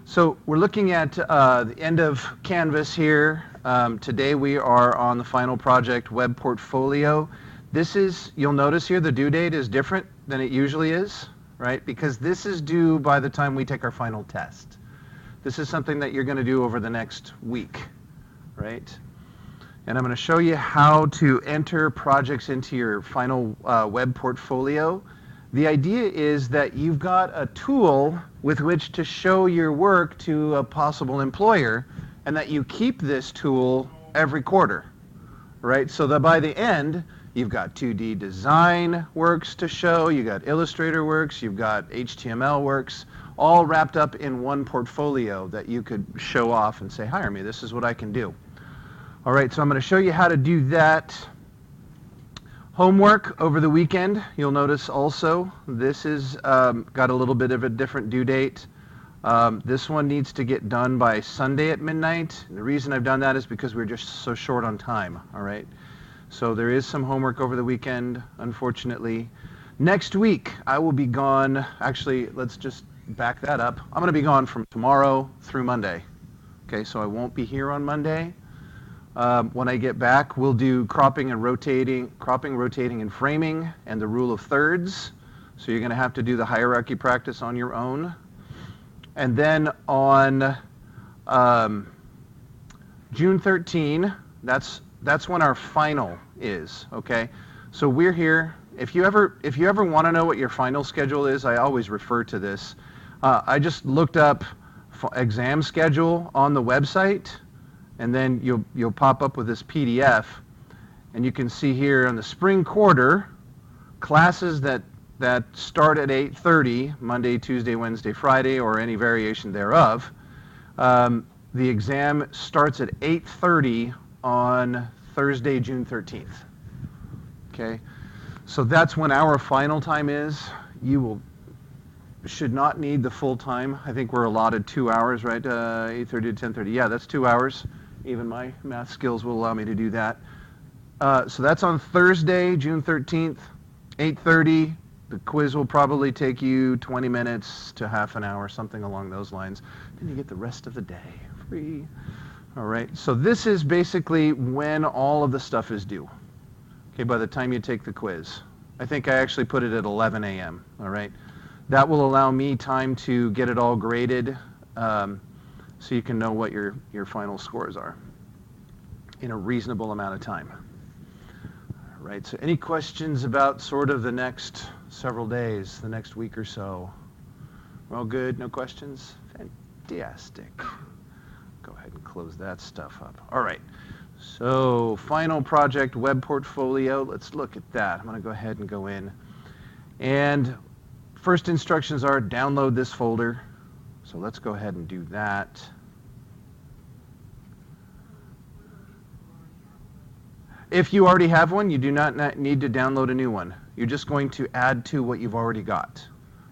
So we're looking at the end of Canvas here. Today we are on the final project, Web Portfolio. This is, you'll notice here, the due date is different than it usually is, right? Because this is due by the time we take our final test. This is something that you're going to do over the next week, right? And I'm going to show you how to enter projects into your final web portfolio. The idea is that you've got a tool with which to show your work to a possible employer, and that you keep this tool every quarter, right? So that by the end, you've got 2D design works to show, you've got Illustrator works, you've got HTML works, all wrapped up in one portfolio that you could show off and say, hire me, this is what I can do. All right, so I'm going to show you how to do that. Homework over the weekend, you'll notice also, this is got a little bit of a different due date. This one needs to get done by Sunday at midnight. And the reason I've done that is because we're just so short on time, all right? So there is some homework over the weekend, unfortunately. Next week, I will be gone. Actually, let's just back that up. I'm going to be gone from tomorrow through Monday. Okay, so I won't be here on Monday. When I get back, we'll do cropping, rotating, and framing, and the rule of thirds. So you're going to have to do the hierarchy practice on your own. And then on June 13, that's when our final is. Okay, so we're here. If you ever want to know what your final schedule is, I always refer to this. I just looked up exam schedule on the website. And then you'll pop up with this PDF, and you can see here on the spring quarter, classes that start at 8:30, Monday, Tuesday, Wednesday, Friday, or any variation thereof. The exam starts at 8:30 on Thursday, June 13th. Okay, so that's when our final time is. You should not need the full time. I think we're allotted 2 hours, right? 8:30 to 10:30. Yeah, that's 2 hours. Even my math skills will allow me to do that. So that's on Thursday, June 13th, 8:30. The quiz will probably take you 20 minutes to half an hour, something along those lines. Then you get the rest of the day free. All right, so this is basically when all of the stuff is due. Okay, by the time you take the quiz. I think I actually put it at 11 a.m., all right? That will allow me time to get it all graded, so you can know what your final scores are in a reasonable amount of time. All right, so any questions about sort of the next several days, the next week or so? We're all good, no questions? Fantastic. Go ahead and close that stuff up. All right, so final project, web portfolio. Let's look at that. I'm going to go ahead and go in. And first instructions are download this folder. So let's go ahead and do that. If you already have one, you do not need to download a new one. You're just going to add to what you've already got.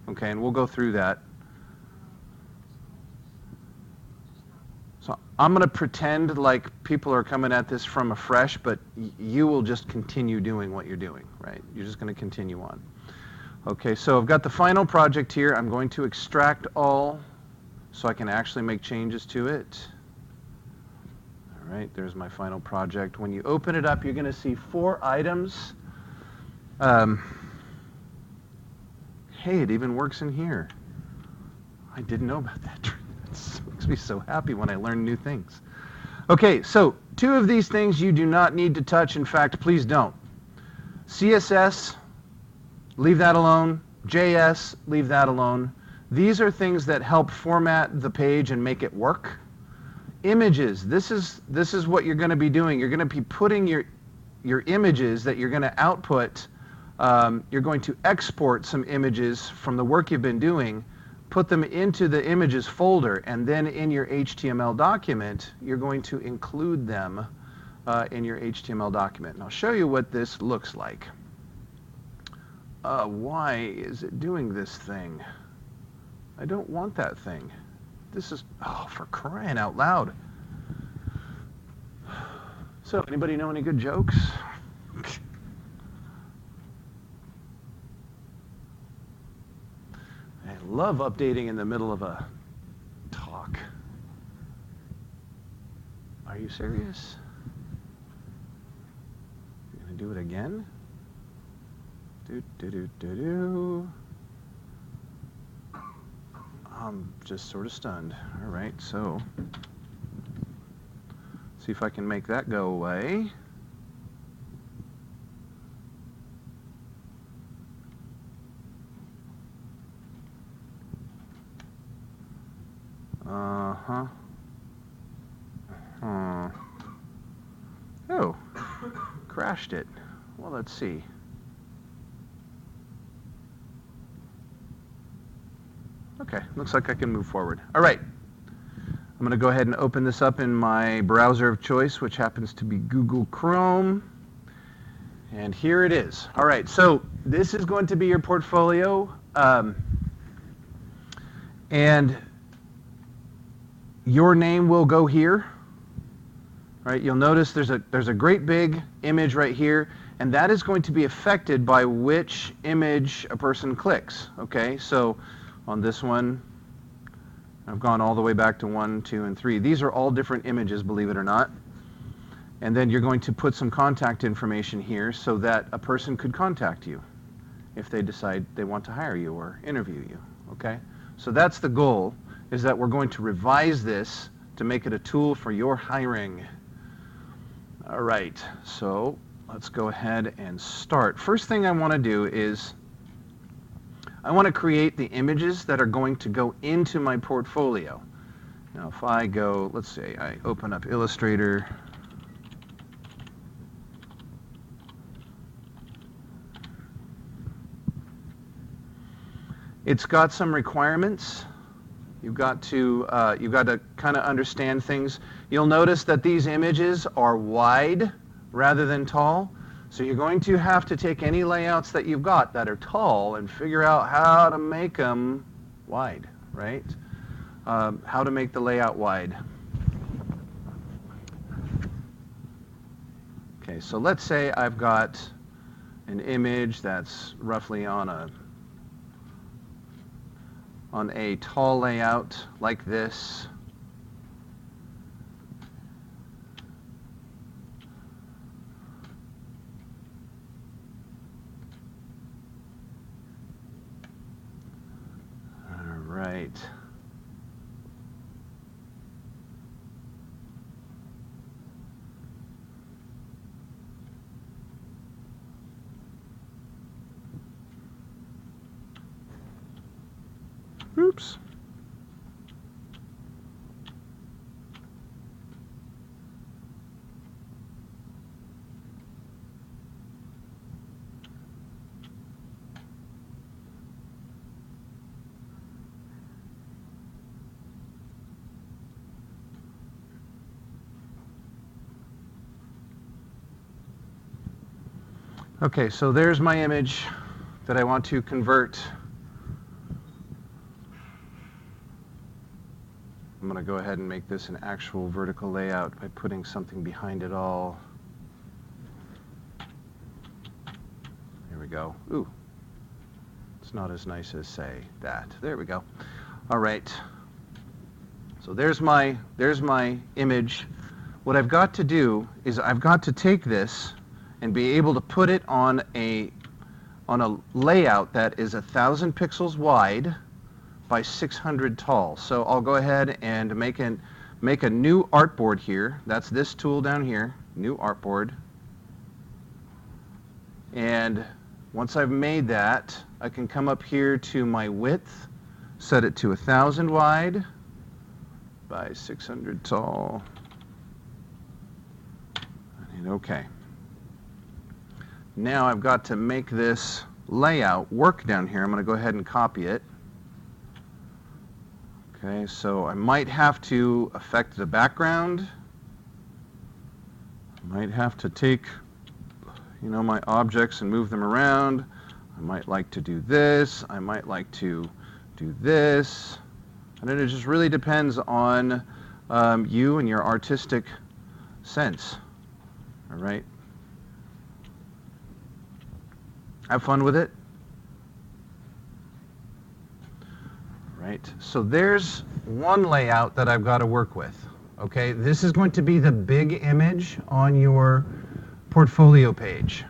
Okay, and we'll go through that. So I'm going to pretend like people are coming at this from afresh, but you will just continue doing what you're doing, right? You're just going to continue on. Okay, so I've got the final project here. I'm going to extract all so I can actually make changes to it. All right, there's my final project. When you open it up, you're going to see 4 items. Hey, it even works in here. I didn't know about that. It makes me so happy when I learn new things. Okay, so 2 of these things you do not need to touch. In fact, please don't. CSS, leave that alone. JS, leave that alone. These are things that help format the page and make it work. Images, this is what you're going to be doing. You're going to be putting your images that you're going to output. You're going to export some images from the work you've been doing, put them into the images folder, and then in your HTML document, you're going to include them in your HTML document. And I'll show you what this looks like. Why is it doing this thing? I don't want that thing. This is, oh, for crying out loud. So, anybody know any good jokes? I love updating in the middle of a talk. Are you serious? You're gonna do it again? I'm just sort of stunned. All right, so see if I can make that go away. Uh-huh. Oh, crashed it. Well, let's see. Okay, looks like I can move forward. All right. I'm going to go ahead and open this up in my browser of choice, which happens to be Google Chrome. And here it is. All right, so this is going to be your portfolio. And your name will go here. Right? You'll notice there's a great big image right here, and that is going to be affected by which image a person clicks. Okay, so on this one, I've gone all the way back to 1, 2, and 3. These are all different images, believe it or not. And then you're going to put some contact information here so that a person could contact you if they decide they want to hire you or interview you. Okay, so that's the goal, is that we're going to revise this to make it a tool for your hiring. All right, so let's go ahead and start. First thing I want to do is I want to create the images that are going to go into my portfolio. Now if I go, let's say I open up Illustrator. It's got some requirements. You've got to kind of understand things. You'll notice that these images are wide rather than tall. So you're going to have to take any layouts that you've got that are tall and figure out how to make them wide, right? How to make the layout wide. Okay, so let's say I've got an image that's roughly on a tall layout like this. All right. Oops. Okay, so there's my image that I want to convert. I'm going to go ahead and make this an actual vertical layout by putting something behind it all. There we go. Ooh, it's not as nice as, say, that. There we go. All right. So there's my image. What I've got to do is I've got to take this and be able to put it on a layout that is 1,000 pixels wide by 600 tall. So I'll go ahead and make a new artboard here. That's this tool down here, new artboard. And once I've made that, I can come up here to my width, set it to 1,000 wide by 600 tall. And okay. Now I've got to make this layout work down here. I'm going to go ahead and copy it. Okay, so I might have to affect the background. I might have to take, my objects and move them around. I might like to do this. I might like to do this. And then it just really depends on you and your artistic sense. All right? Have fun with it. Right, so there's one layout that I've got to work with. okay? This is going to be the big image on your portfolio page.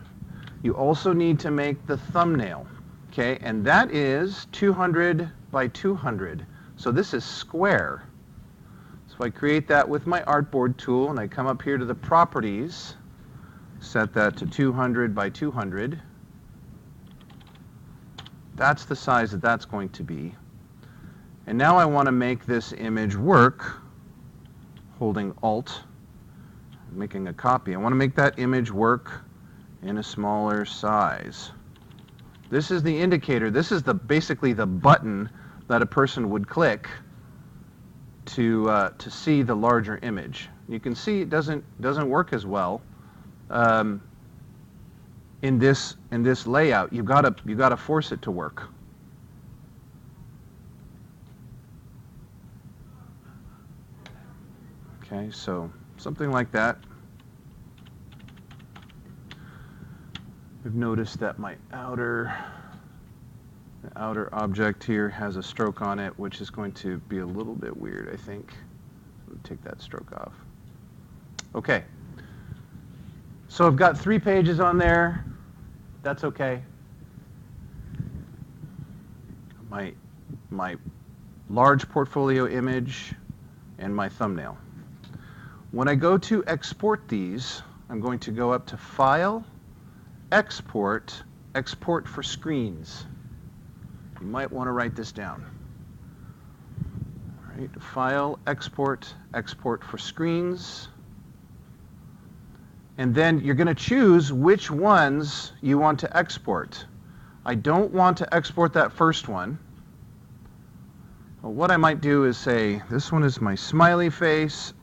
You also need to make the thumbnail, okay? And that is 200 by 200. So this is square. So I create that with my artboard tool, and I come up here to the properties, set that to 200 by 200. That's the size that that's going to be. And now I want to make this image work, holding Alt, making a copy. I want to make that image work in a smaller size. This is the indicator. This is basically the button that a person would click to see the larger image. You can see it doesn't work as well in this layout. You've got to force it to work. Okay, so something like that. We've noticed that my outer object here has a stroke on it, which is going to be a little bit weird, I think. I'll take that stroke off. Okay. So I've got 3 pages on there. That's okay. My large portfolio image and my thumbnail. When I go to export these, I'm going to go up to File, Export, Export for Screens. You might want to write this down. All right, File, Export, Export for Screens. And then you're going to choose which ones you want to export. I don't want to export that first one. Well, what I might do is say, this one is my smiley face.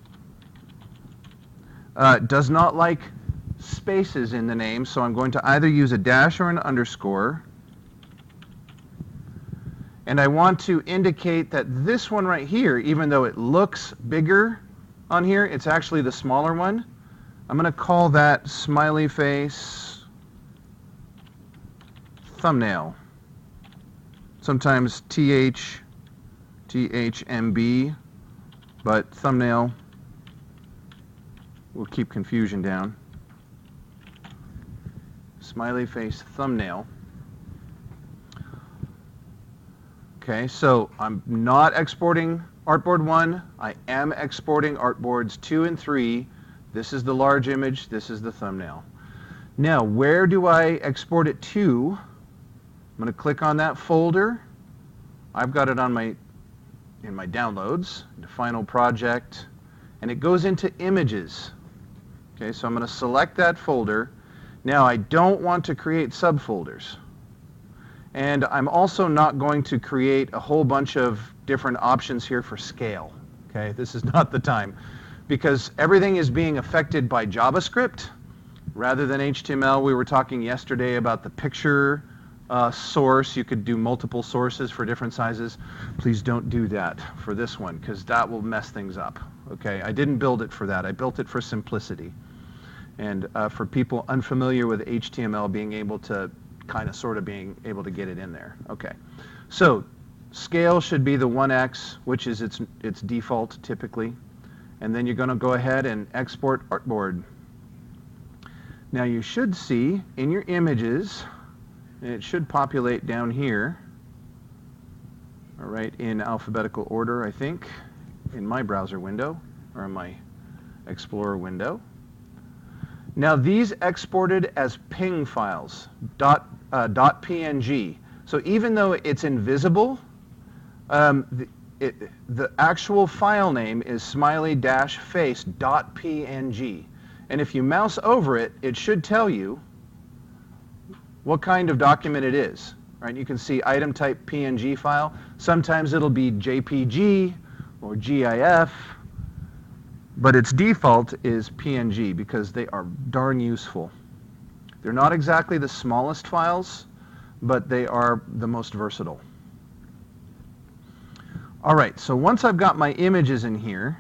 Does not like spaces in the name, so I'm going to either use a dash or an underscore. And I want to indicate that this one right here, even though it looks bigger on here, it's actually the smaller one. I'm going to call that smiley face thumbnail. Sometimes THMB, but thumbnail will keep confusion down. Smiley face thumbnail. Okay, so I'm not exporting Artboard 1. I am exporting Artboards 2 and 3. This is the large image. This is the thumbnail. Now, where do I export it to? I'm going to click on that folder. I've got it on in my downloads, the final project, and it goes into images. Okay, so I'm going to select that folder. Now, I don't want to create subfolders. And I'm also not going to create a whole bunch of different options here for scale. Okay, this is not the time, because everything is being affected by JavaScript rather than HTML. We were talking yesterday about the picture source. You could do multiple sources for different sizes. Please don't do that for this one, because that will mess things up. Okay, I didn't build it for that. I built it for simplicity. And for people unfamiliar with HTML, being able to being able to get it in there. Okay, so scale should be the 1x, which is its default typically. And then you're going to go ahead and export Artboard. Now you should see in your images, and it should populate down here, all right, in alphabetical order, I think, in my browser window, or in my Explorer window. Now these exported as PNG files, .png. So even though it's invisible, the actual file name is smiley-face.png. And if you mouse over it, it should tell you what kind of document it is. Right? You can see item type PNG file. Sometimes it'll be JPG or GIF, but its default is PNG because they are darn useful. They're not exactly the smallest files, but they are the most versatile. All right, so once I've got my images in here,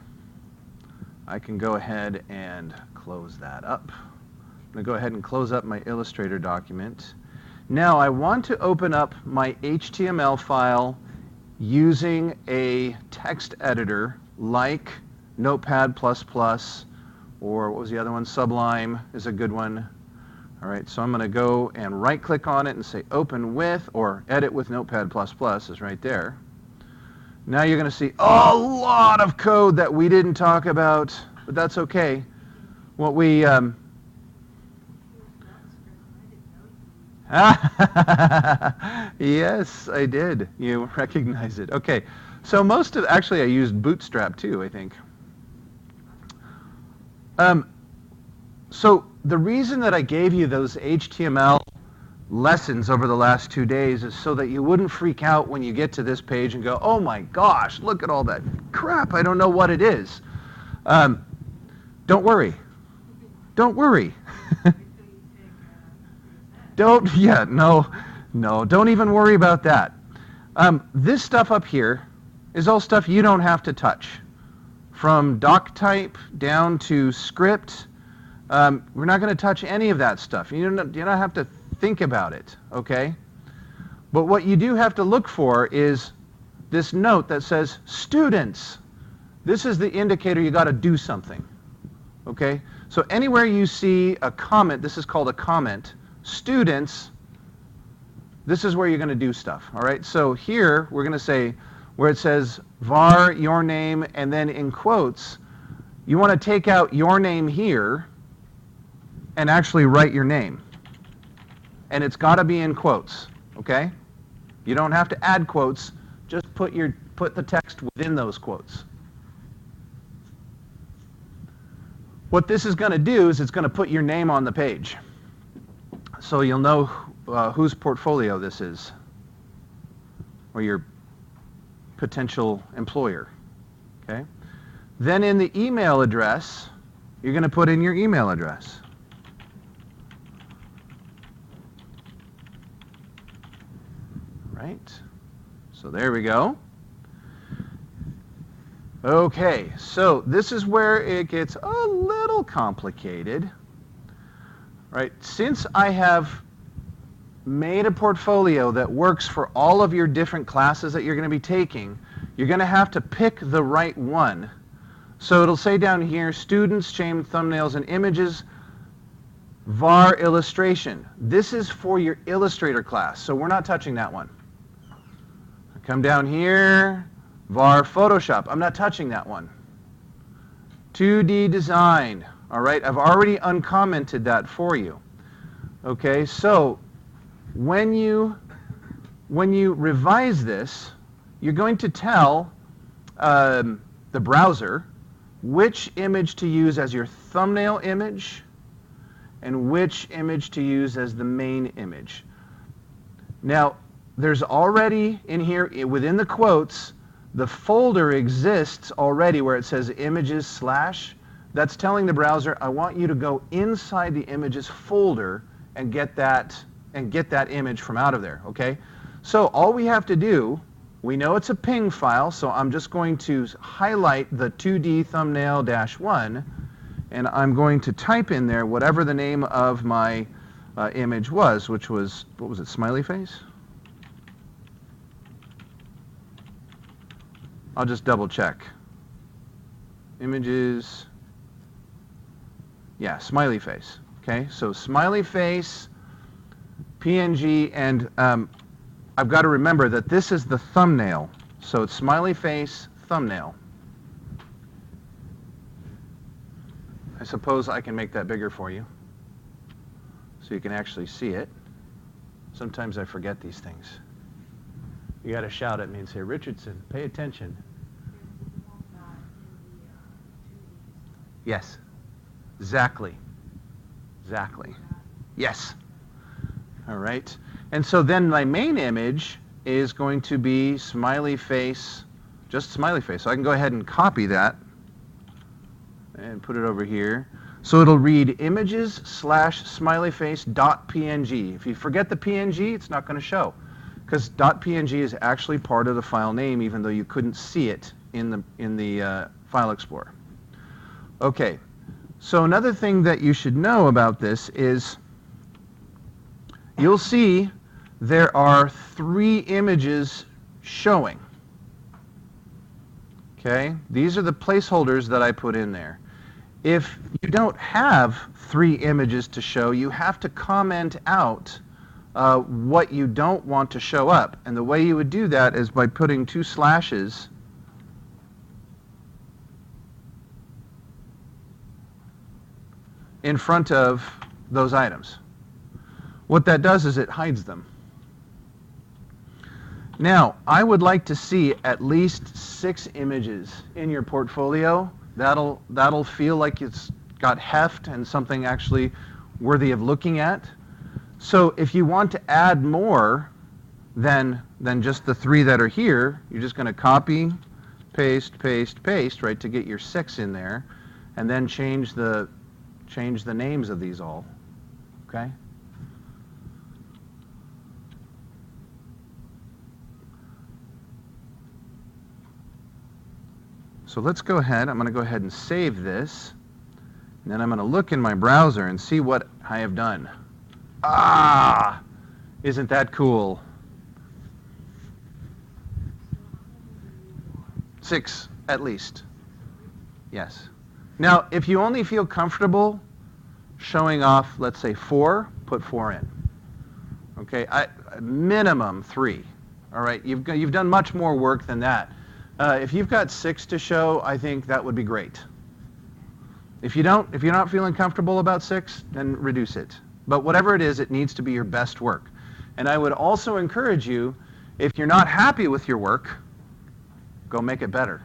I can go ahead and close that up. I'm going to go ahead and close up my Illustrator document. Now I want to open up my HTML file using a text editor like Notepad++, or what was the other one? Sublime is a good one. All right, so I'm going to go and right-click on it and say Open with, or Edit with Notepad++ is right there. Now you're going to see a lot of code that we didn't talk about, but that's okay. What we yes, I did. You recognize it. Okay, so actually I used Bootstrap too, I think. So the reason that I gave you those HTML lessons over the last 2 days is so that you wouldn't freak out when you get to this page and go, oh my gosh, look at all that crap, I don't know what it is. Don't worry. Don't worry. Don't even worry about that. This stuff up here is all stuff you don't have to touch. From doc type down to script, we're not going to touch any of that stuff. You don't have to think about it, okay? But what you do have to look for is this note that says students. This is the indicator you got to do something, okay? So anywhere you see a comment, this is called a comment, students, this is where you're going to do stuff, all right? So here we're going to say where it says var your name and then in quotes, you want to take out your name here and actually write your name. And it's got to be in quotes, okay? You don't have to add quotes, just put the text within those quotes. What this is going to do is it's going to put your name on the page. So you'll know whose portfolio this is, or your potential employer, okay? Then in the email address, you're going to put in your email address. Right? So there we go. Okay, so this is where it gets a little complicated. Right? Since I have made a portfolio that works for all of your different classes that you're going to be taking, you're going to have to pick the right one. So it'll say down here, students, shame, thumbnails, and images, var illustration. This is for your Illustrator class, so we're not touching that one. Come down here, var Photoshop. I'm not touching that one. 2D design. All right, I've already uncommented that for you. Okay, so when you revise this, you're going to tell the browser which image to use as your thumbnail image and which image to use as the main image. Now, there's already in here, within the quotes, the folder exists already where it says images / That's telling the browser, I want you to go inside the images folder and get that image from out of there, okay? So all we have to do, we know it's a PNG file, so I'm just going to highlight the 2D thumbnail -1, and I'm going to type in there whatever the name of my image was, which was, what was it, smiley face? I'll just double check. Images, yeah, smiley face. Okay, so smiley face, PNG, and I've got to remember that this is the thumbnail. So it's smiley face, thumbnail. I suppose I can make that bigger for you so you can actually see it. Sometimes I forget these things. You got to shout at me and say, Richardson, pay attention. Yes, exactly. Exactly. Yes. All right. And so then my main image is going to be smiley face, just smiley face. So I can go ahead and copy that and put it over here. So it'll read images / smiley face .png. If you forget the PNG, it's not going to show, because .png is actually part of the file name, even though you couldn't see it in the File Explorer. Okay, so another thing that you should know about this is you'll see there are 3 images showing Okay, these are the placeholders that I put in there. If you don't have 3 images to show, you have to comment out what you don't want to show up. And the way you would do that is by putting 2 slashes in front of those items. What that does is it hides them. Now, I would like to see at least 6 images in your portfolio. That'll feel like it's got heft and something actually worthy of looking at. So if you want to add more than just the 3 that are here, you're just going to copy, paste, paste, paste, right, to get your 6 in there, and then change the names of these all. Okay? So let's go ahead. I'm going to go ahead and save this. And then I'm going to look in my browser and see what I have done. Ah! Isn't that cool? 6 at least. Yes. Now, if you only feel comfortable showing off, let's say 4, put 4 in. Okay, minimum 3. All right, you've done much more work than that. If you've got 6 to show, I think that would be great. If you're not feeling comfortable about 6, then reduce it. But whatever it is, it needs to be your best work. And I would also encourage you, if you're not happy with your work, go make it better.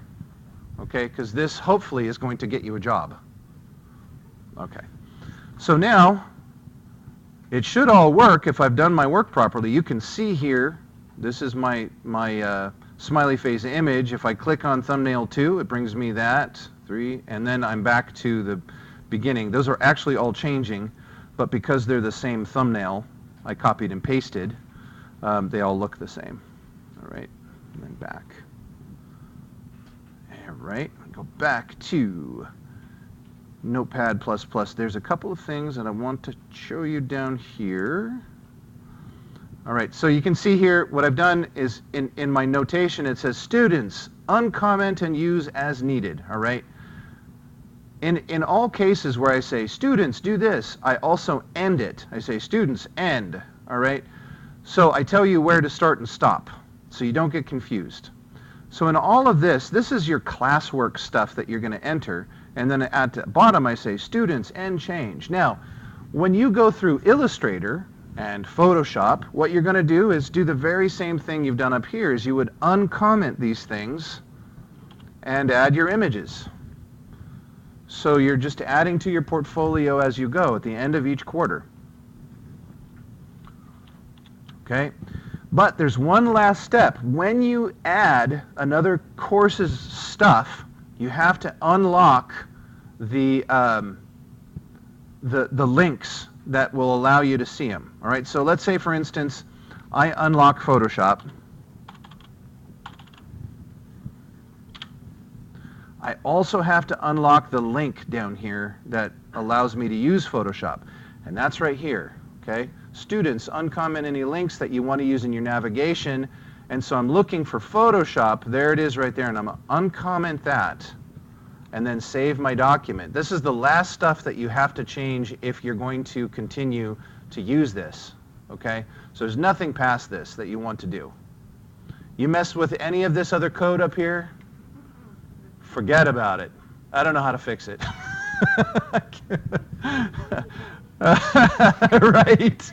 Okay, because this hopefully is going to get you a job. Okay, so now it should all work if I've done my work properly. You can see here, this is my smiley face image. If I click on thumbnail 2, it brings me that 3, and then I'm back to the beginning. Those are actually all changing, but because they're the same thumbnail, I copied and pasted, they all look the same. All right, and then back. All right, go back to Notepad++. There's a couple of things that I want to show you down here. All right, so you can see here what I've done is in my notation it says students uncomment and use as needed. All right. In all cases where I say students do this, I also end it. I say students end. All right. So I tell you where to start and stop, so you don't get confused. So in all of this, this is your classwork stuff that you're going to enter, and then at the bottom I say students end change. Now, when you go through Illustrator and Photoshop, what you're going to do is do the very same thing you've done up here, is you would uncomment these things and add your images. So you're just adding to your portfolio as you go at the end of each quarter. Okay? But there's one last step. When you add another course's stuff, you have to unlock the links that will allow you to see them. All right, so let's say, for instance, I unlock Photoshop. I also have to unlock the link down here that allows me to use Photoshop, and that's right here. Okay, students, uncomment any links that you want to use in your navigation, and so I'm looking for Photoshop. There it is right there, and I'm going to uncomment that and then save my document. This is the last stuff that you have to change if you're going to continue to use this, okay? So there's nothing past this that you want to do. You mess with any of this other code up here, forget about it. I don't know how to fix it. Right.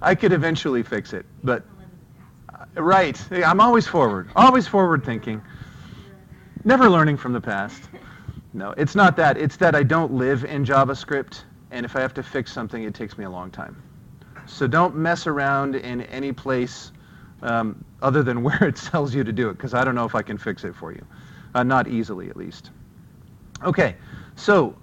I could eventually fix it, but right. I'm always forward thinking. Never learning from the past. No, it's not that. It's that I don't live in JavaScript, and if I have to fix something, it takes me a long time. So don't mess around in any place other than where it tells you to do it, because I don't know if I can fix it for you. Not easily, at least. Okay, so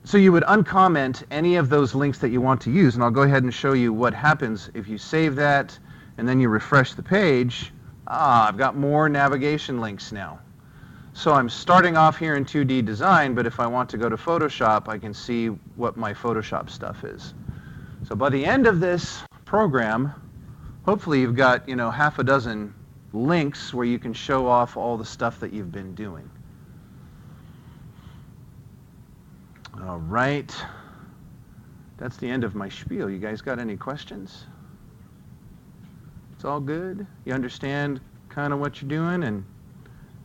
so you would uncomment any of those links that you want to use, and I'll go ahead and show you what happens if you save that, and then you refresh the page. I've got more navigation links now. So I'm starting off here in 2D design, but if I want to go to Photoshop, I can see what my Photoshop stuff is. So by the end of this program, hopefully you've got, half a dozen links where you can show off all the stuff that you've been doing. All right. That's the end of my spiel. You guys got any questions? It's all good? You understand kind of what you're doing, and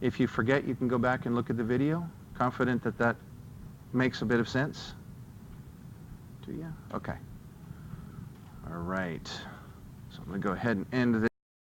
if you forget, you can go back and look at the video? Confident that that makes a bit of sense? Do you? Okay. All right. So I'm going to go ahead and end this.